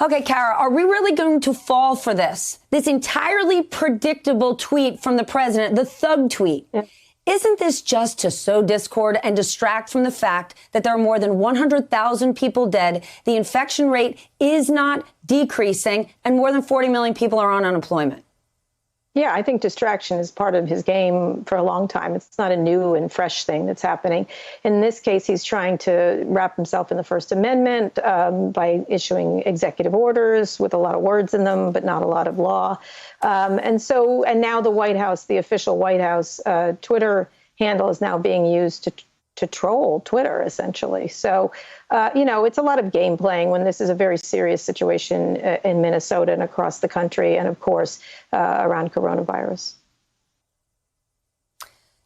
Okay, Kara, are we really going to fall for this? This entirely predictable tweet from the president, the thug tweet. Yeah. Isn't this just to sow discord and distract from the fact that there are more than 100,000 people dead, the infection rate is not decreasing, and more than 40 million people are on unemployment? Yeah, I think distraction is part of his game for a long time. It's not a new and fresh thing that's happening. In this case, he's trying to wrap himself in the First Amendment by issuing executive orders with a lot of words in them, but not a lot of law. And now the White House, the official White House Twitter handle is now being used to troll Twitter, essentially. So, it's a lot of game playing when this is a very serious situation in Minnesota and across the country, and of course, around coronavirus.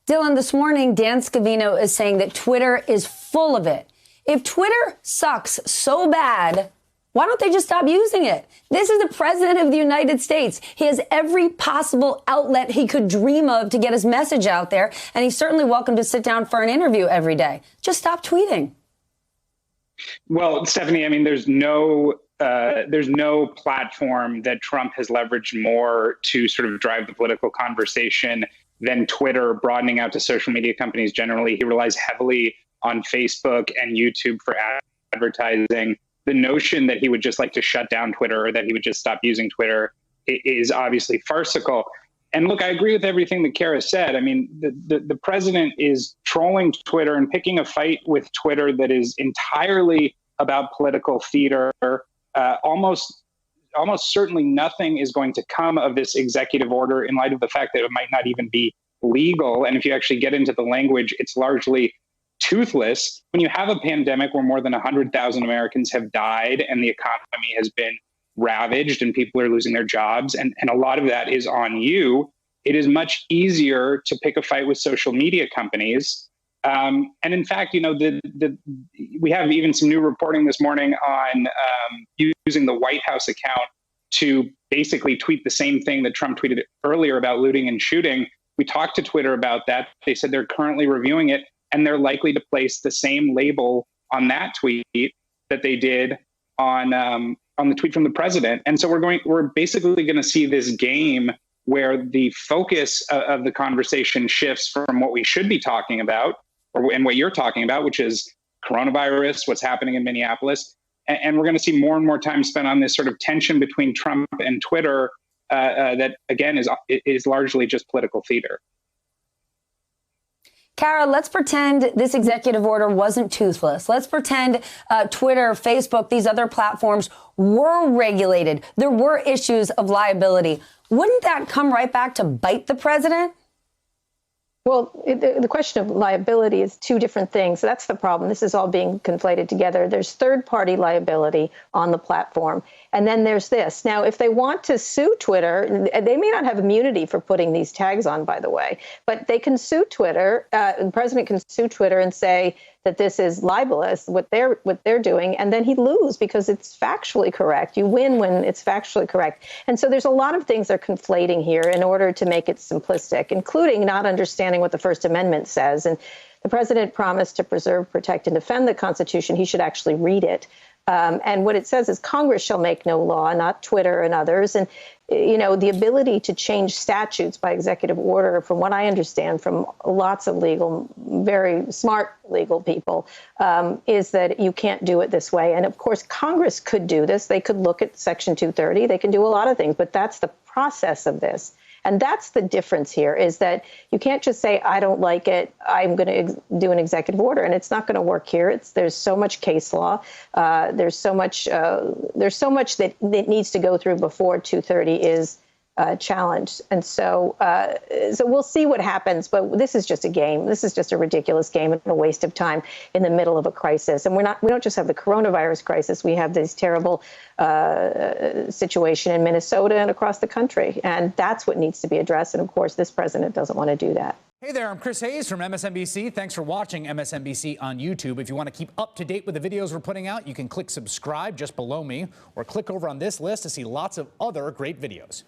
Dylan, this morning, Dan Scavino is saying that Twitter is full of it. If Twitter sucks so bad, why don't they just stop using it? This is the president of the United States. He has every possible outlet he could dream of to get his message out there, and he's certainly welcome to sit down for an interview every day. Just stop tweeting. Well, Stephanie, I mean, there's no platform that Trump has leveraged more to sort of drive the political conversation than Twitter, broadening out to social media companies generally. He relies heavily on Facebook and YouTube for advertising. The notion that he would just like to shut down Twitter or that he would just stop using Twitter is obviously farcical. And look, I agree with everything that Kara said. I mean, the president is trolling Twitter and picking a fight with Twitter that is entirely about political theater. Almost certainly nothing is going to come of this executive order in light of the fact that it might not even be legal. And if you actually get into the language, it's largely toothless. When you have a pandemic where more than 100,000 Americans have died and the economy has been ravaged and people are losing their jobs, and a lot of that is on you, it is much easier to pick a fight with social media companies. And in fact, we have even some new reporting this morning on using the White House account to basically tweet the same thing that Trump tweeted earlier about looting and shooting. We talked to Twitter about that. They said they're currently reviewing it, and they're likely to place the same label on that tweet that they did on the tweet from the president. And so we're basically going to see this game where the focus of the conversation shifts from what we should be talking about, and what you're talking about, which is coronavirus, what's happening in Minneapolis. And we're going to see more and more time spent on this sort of tension between Trump and Twitter that, again, is largely just political theater. Kara, let's pretend this executive order wasn't toothless. Let's pretend Twitter, Facebook, these other platforms were regulated. There were issues of liability. Wouldn't that come right back to bite the president? Well, the question of liability is two different things. So that's the problem. This is all being conflated together. There's third-party liability on the platform, and then there's this. Now, if they want to sue Twitter, they may not have immunity for putting these tags on, by the way, but they can sue Twitter. The president can sue Twitter and say that this is libelous, what they're doing, and then he'd lose because it's factually correct. You win when it's factually correct. And so there's a lot of things they're conflating here in order to make it simplistic, including not understanding what the First Amendment says. And the president promised to preserve, protect, and defend the Constitution. He should actually read it. And what it says is Congress shall make no law, not Twitter and others. And, the ability to change statutes by executive order, from what I understand from lots of very smart legal people, is that you can't do it this way. And of course, Congress could do this. They could look at Section 230. They can do a lot of things, but that's the process of this. And that's the difference here, is that you can't just say, I don't like it, I'm going to do an executive order. And it's not going to work here. There's so much case law. There's so much that needs to go through before 230 is challenged. And so we'll see what happens. But this is just a game. This is just a ridiculous game and a waste of time in the middle of a crisis. And we don't just have the coronavirus crisis. We have this terrible situation in Minnesota and across the country. And that's what needs to be addressed. And of course, this president doesn't want to do that. Hey there, I'm Chris Hayes from MSNBC. Thanks for watching MSNBC on YouTube. If you want to keep up to date with the videos we're putting out, you can click subscribe just below me, or click over on this list to see lots of other great videos.